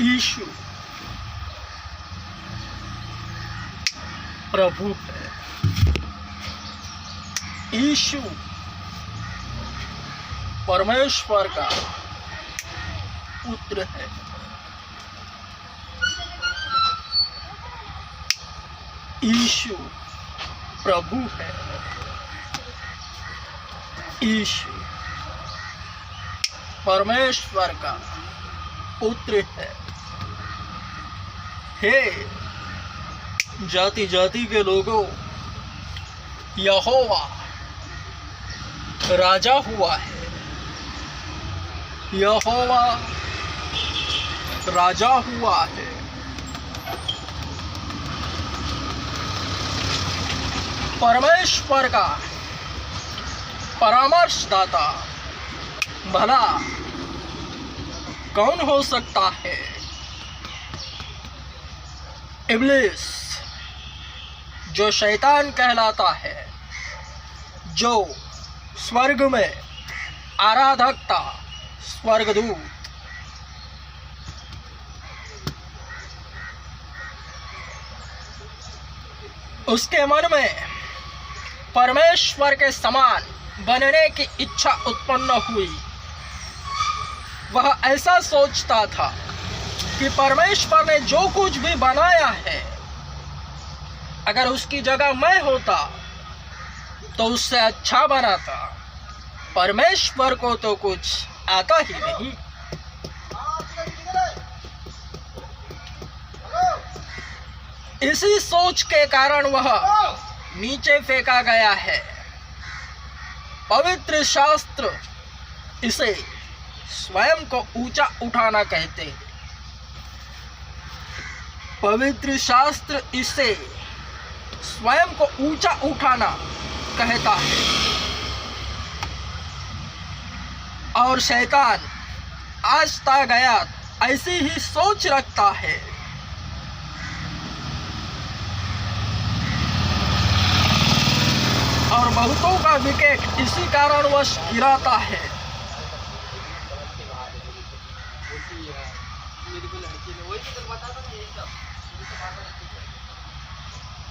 यीशु प्रभु है। यीशु परमेश्वर का पुत्र है। यीशु प्रभु है। यीशु परमेश्वर का पुत्र है। हे जाति जाति के लोगों, यहोवा राजा हुआ है। यहोवा राजा हुआ है। परमेश्वर का परामर्शदाता भला कौन हो सकता है? इब्लिस जो शैतान कहलाता है, जो स्वर्ग में आराधक था, स्वर्गदूत, उसके मन में परमेश्वर के समान बनने की इच्छा उत्पन्न हुई। वह ऐसा सोचता था कि परमेश्वर ने जो कुछ भी बनाया है, अगर उसकी जगह मैं होता तो उससे अच्छा बनाता। परमेश्वर को तो कुछ आता ही नहीं। इसी सोच के कारण वह नीचे फेंका गया है। पवित्र शास्त्र इसे स्वयं को ऊंचा उठाना कहते हैं। पवित्र शास्त्र इसे स्वयं को ऊंचा उठाना कहता है। और शैतान आज तक गया ऐसी ही सोच रखता है। और बहुतों का विकेट इसी कारणवश गिराता है।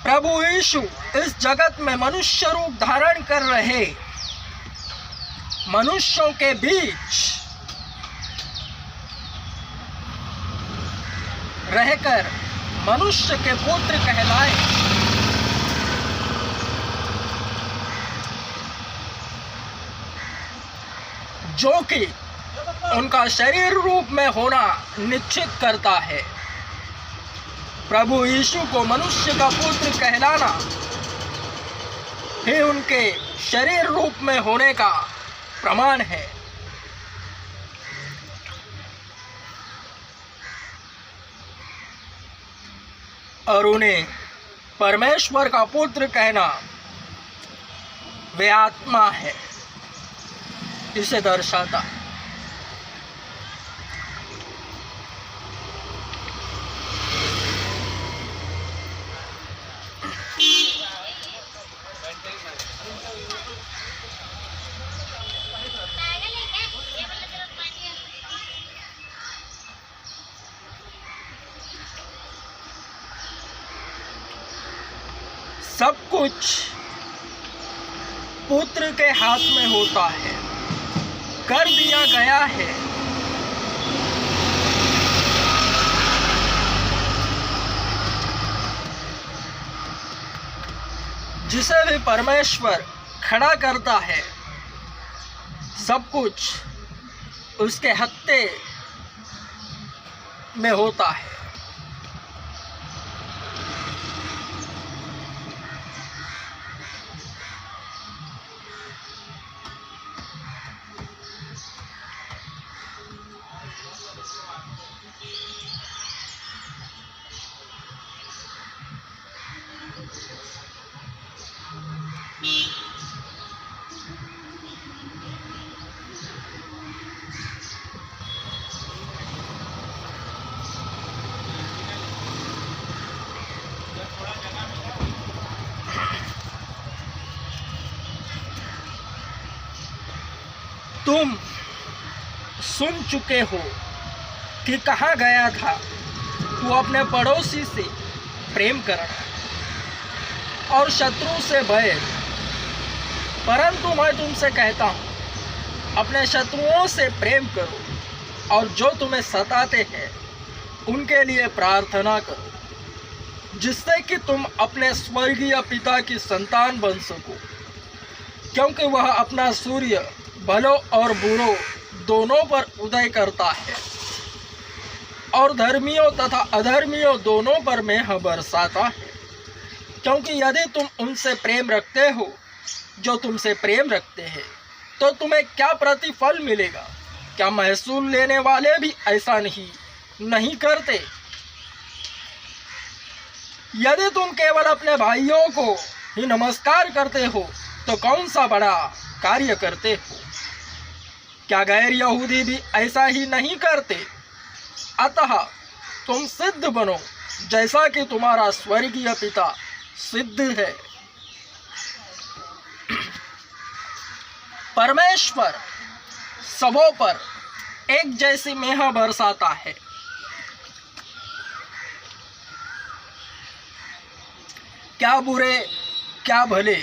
प्रभु यीशु इस जगत में मनुष्य रूप धारण कर रहे मनुष्यों के बीच रहकर मनुष्य के पुत्र कहलाए। जो कि उनका शरीर रूप में होना निश्चित करता है। प्रभु यीशु को मनुष्य का पुत्र कहलाना ही उनके शरीर रूप में होने का प्रमाण है। और उन्हें परमेश्वर का पुत्र कहना वे आत्मा है, इसे दर्शाता है। सब कुछ पुत्र के हाथ में होता है, कर दिया गया है। जिसे भी परमेश्वर खड़ा करता है, सब कुछ उसके हत्थे में होता है। तुम सुन चुके हो कि कहाँ गया था तू अपने पड़ोसी से प्रेम करना और शत्रु से बैर। परंतु मैं तुमसे कहता हूँ, अपने शत्रुओं से प्रेम करो और जो तुम्हें सताते हैं उनके लिए प्रार्थना करो, जिससे कि तुम अपने स्वर्गीय पिता की संतान बन सको, क्योंकि वह अपना सूर्य भलों और बुरों दोनों पर उदय करता है और धर्मियों तथा अधर्मियों दोनों पर मेह बरसाता है। क्योंकि यदि तुम उनसे प्रेम रखते हो जो तुमसे प्रेम रखते हैं, तो तुम्हें क्या प्रतिफल मिलेगा? क्या महसूल लेने वाले भी ऐसा नहीं करते? यदि तुम केवल अपने भाइयों को ही नमस्कार करते हो तो कौन सा बड़ा कार्य करते हो? क्या गैर यहूदी भी ऐसा ही नहीं करते? अतः तुम सिद्ध बनो जैसा कि तुम्हारा स्वर्गीय पिता सिद्ध है। परमेश्वर सबों पर एक जैसी मेह बरसाता है। क्या बुरे क्या भले,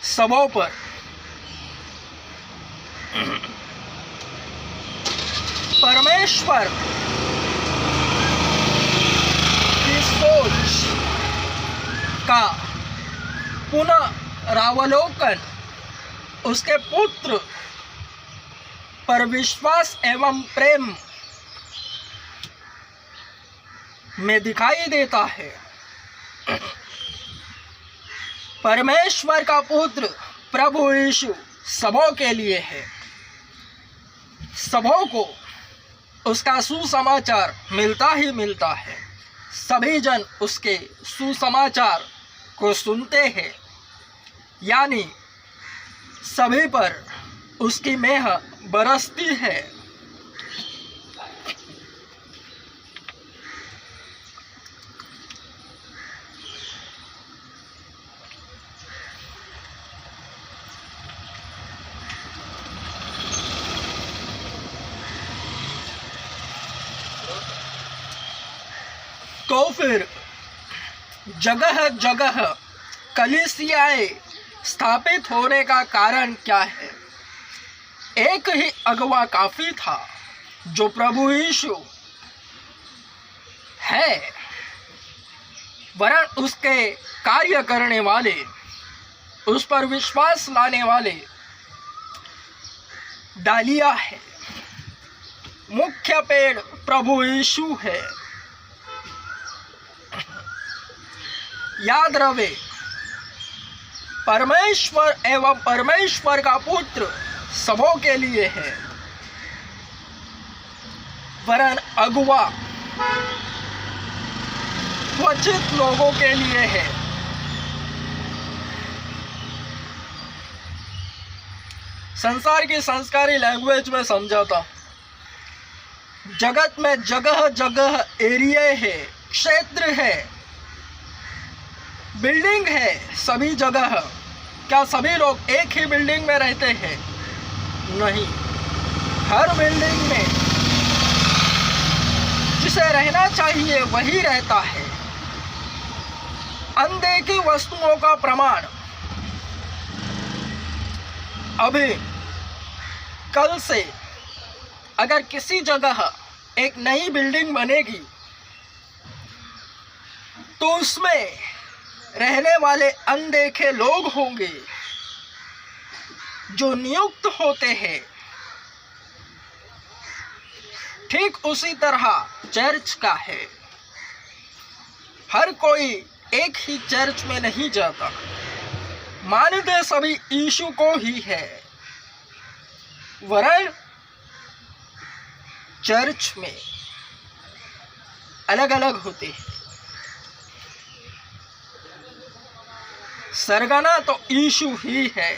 सबों पर परमेश्वर की सोच का पुनरावलोकन उसके पुत्र पर विश्वास एवं प्रेम में दिखाई देता है। परमेश्वर का पुत्र प्रभु यीशु सबों के लिए है। सबों को उसका सुसमाचार मिलता ही मिलता है। सभी जन उसके सुसमाचार को सुनते हैं, यानी सभी पर उसकी मेह बरसती है। तो फिर जगह जगह कलीसियाएं स्थापित होने का कारण क्या है? एक ही अगुवा काफी था, जो प्रभु यीशु है, वरन उसके कार्य करने वाले, उस पर विश्वास लाने वाले डालियां है। मुख्य पेड़ प्रभु यीशु है। याद रहे, परमेश्वर एवं परमेश्वर का पुत्र सबों के लिए है, वरन अगुवा क्वचित लोगों के लिए है। संसार की संस्कारी लैंग्वेज में समझाता, जगत में जगह जगह एरिया है, क्षेत्र है, बिल्डिंग है, सभी जगह। क्या सभी लोग एक ही बिल्डिंग में रहते हैं? नहीं। हर बिल्डिंग में जिसे रहना चाहिए वही रहता है। अनदेखी वस्तुओं का प्रमाण अभी कल से अगर किसी जगह एक नई बिल्डिंग बनेगी तो उसमें रहने वाले अनदेखे लोग होंगे जो नियुक्त होते हैं। ठीक उसी तरह चर्च का है। हर कोई एक ही चर्च में नहीं जाता, मानते सभी यीशु को ही है, वरन चर्च में अलग अलग होते हैं। सरगना तो यीशु ही है।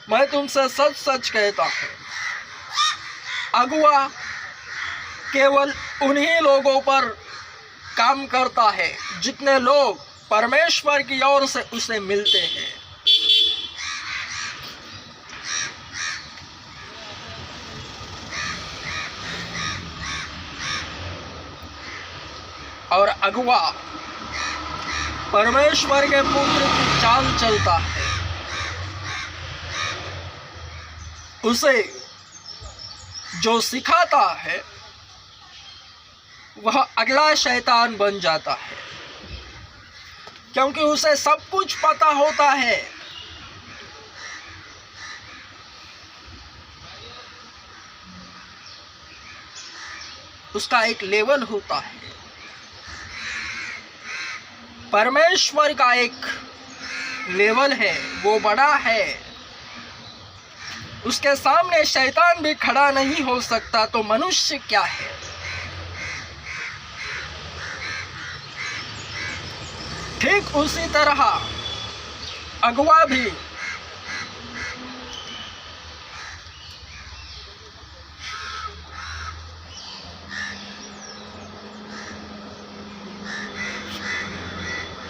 मैं तुमसे सच सच कहता हूं, अगुवा केवल उन्हीं लोगों पर काम करता है जितने लोग परमेश्वर की ओर से उसे मिलते हैं। और अगुआ परमेश्वर के पुत्र की चाल चलता है, उसे जो सिखाता है वह अगला शैतान बन जाता है, क्योंकि उसे सब कुछ पता होता है। उसका एक लेवल होता है। परमेश्वर का एक लेवल है, वो बड़ा है, उसके सामने शैतान भी खड़ा नहीं हो सकता, तो मनुष्य क्या है। ठीक उसी तरह अगुआ भी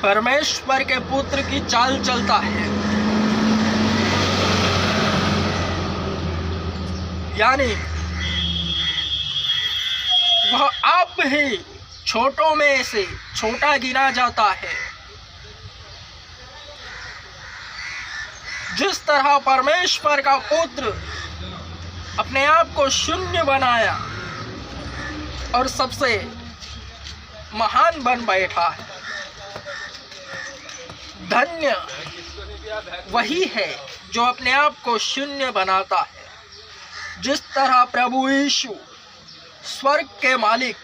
परमेश्वर के पुत्र की चाल चलता है, यानी वह आप ही छोटों में से छोटा गिना जाता है। जिस तरह परमेश्वर का पुत्र अपने आप को शून्य बनाया और सबसे महान बन बैठा है, धन्य वही है जो अपने आप को शून्य बनाता है। जिस तरह प्रभु यीशु स्वर्ग के मालिक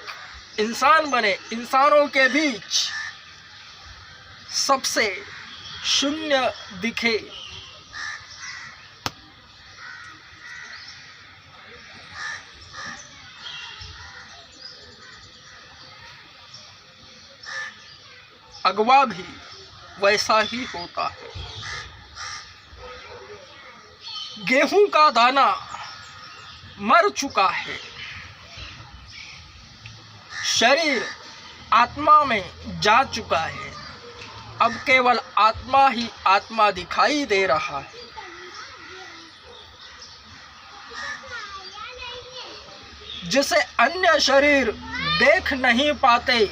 इंसान बने, इंसानों के बीच सबसे शून्य दिखे, अगवा भी वैसा ही होता है। गेहूं का दाना मर चुका है, शरीर आत्मा में जा चुका है, अब केवल आत्मा ही आत्मा दिखाई दे रहा है। जिसे अन्य शरीर देख नहीं पाते,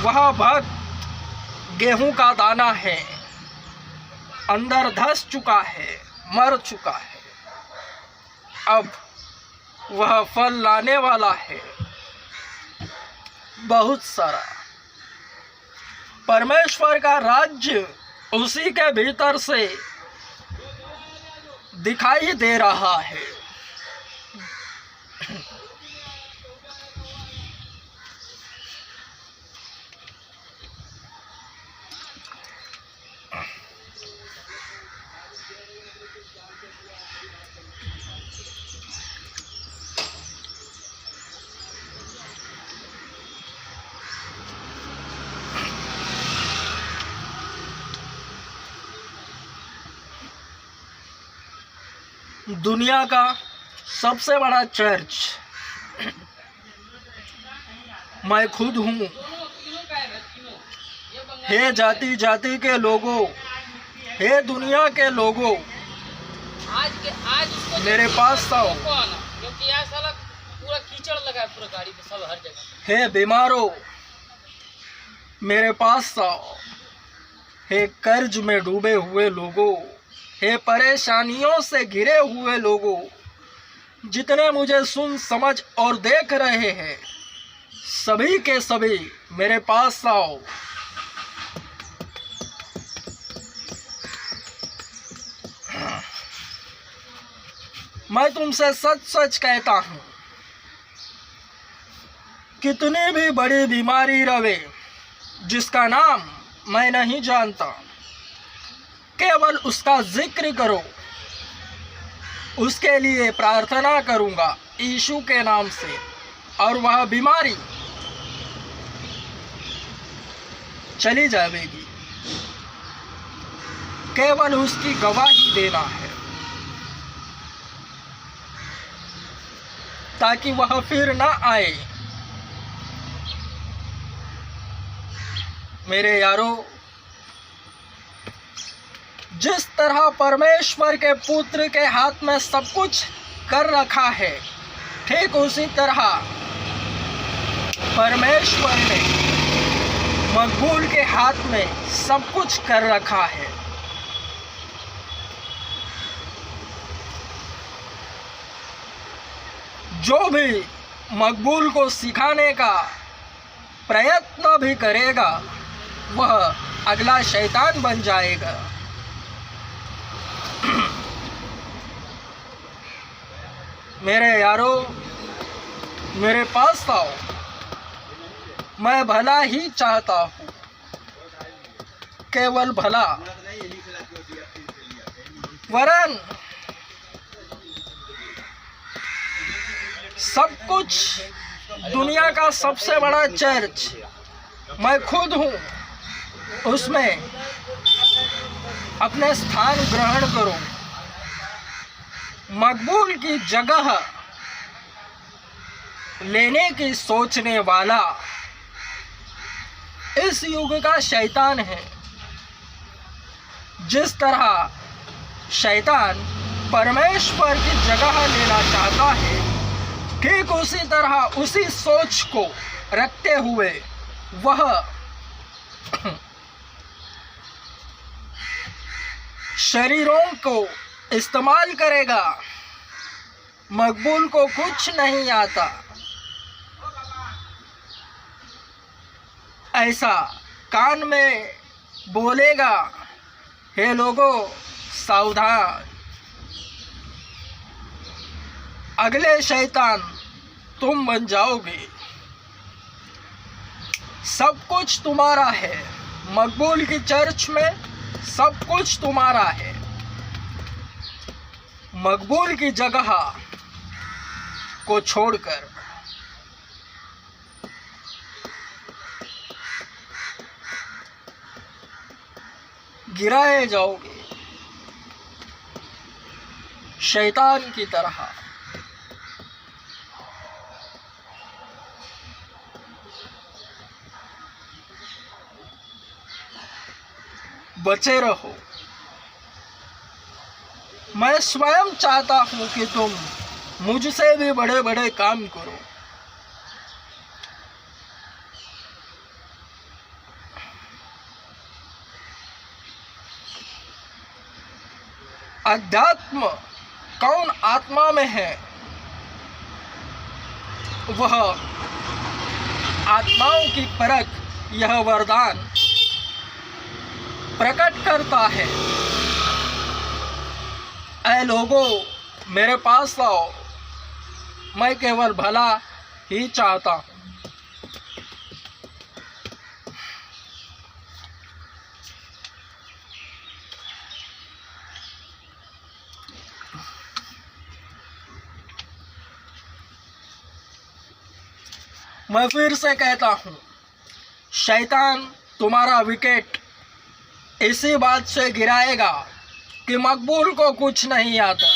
वह भक्त गेहूं का दाना है, अंदर धंस चुका है, मर चुका है, अब वह फल लाने वाला है बहुत सारा। परमेश्वर का राज्य उसी के भीतर से दिखाई दे रहा है। दुनिया का सबसे बड़ा चर्च मैं खुद हूँ। हे जाति जाति के लोगों, हे दुनिया के लोगों, मेरे पास आओ। क्योंकि यार साला पूरा कीचड़ लगा है पूरा गाड़ी पे सब हर जगह। हे बीमारों, मेरे पास आओ। हे कर्ज में डूबे हुए लोगों, हे परेशानियों से घिरे हुए लोगों, जितने मुझे सुन समझ और देख रहे हैं, सभी के सभी मेरे पास आओ। मैं तुमसे सच सच कहता हूं, कितनी भी बड़ी बीमारी रहे जिसका नाम मैं नहीं जानता, केवल उसका जिक्र करो, उसके लिए प्रार्थना करूंगा यीशु के नाम से, और वह बीमारी चली जाएगी। केवल उसकी गवाही देना है, ताकि वह फिर ना आए। मेरे यारों, जिस तरह परमेश्वर के पुत्र के हाथ में सब कुछ कर रखा है, ठीक उसी तरह परमेश्वर ने मकबूल के हाथ में सब कुछ कर रखा है। जो भी मकबूल को सिखाने का प्रयत्न भी करेगा, वह अगला शैतान बन जाएगा। मेरे यारों, मेरे पास आओ, मैं भला ही चाहता हूँ, केवल भला। वरन सब कुछ, दुनिया का सबसे बड़ा चर्च मैं खुद हूँ, उसमें अपने स्थान ग्रहण करो। मकबूल की जगह लेने की सोचने वाला इस युग का शैतान है। जिस तरह शैतान परमेश्वर की जगह लेना चाहता है, ठीक उसी तरह उसी सोच को रखते हुए वह शरीरों को इस्तेमाल करेगा। मकबूल को कुछ नहीं आता, ऐसा कान में बोलेगा, हे लोगों सावधान, अगले शैतान तुम बन जाओगे। सब कुछ तुम्हारा है, मकबूल की चर्च में सब कुछ तुम्हारा है। मकबूल की जगह को छोड़कर गिराए जाओगे शैतान की तरह। बचे रहो। मैं स्वयं चाहता हूं कि तुम मुझसे भी बड़े बड़े काम करो। अध्यात्म कौन आत्मा में है, वह आत्माओं की परख यह वरदान प्रकट करता है। ऐ लोगों, मेरे पास आओ, मैं केवल भला ही चाहता हूँ। मैं फिर से कहता हूँ, शैतान तुम्हारा विकेट इसी बात से गिराएगा कि मकबूल को कुछ नहीं आता।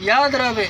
याद रहे,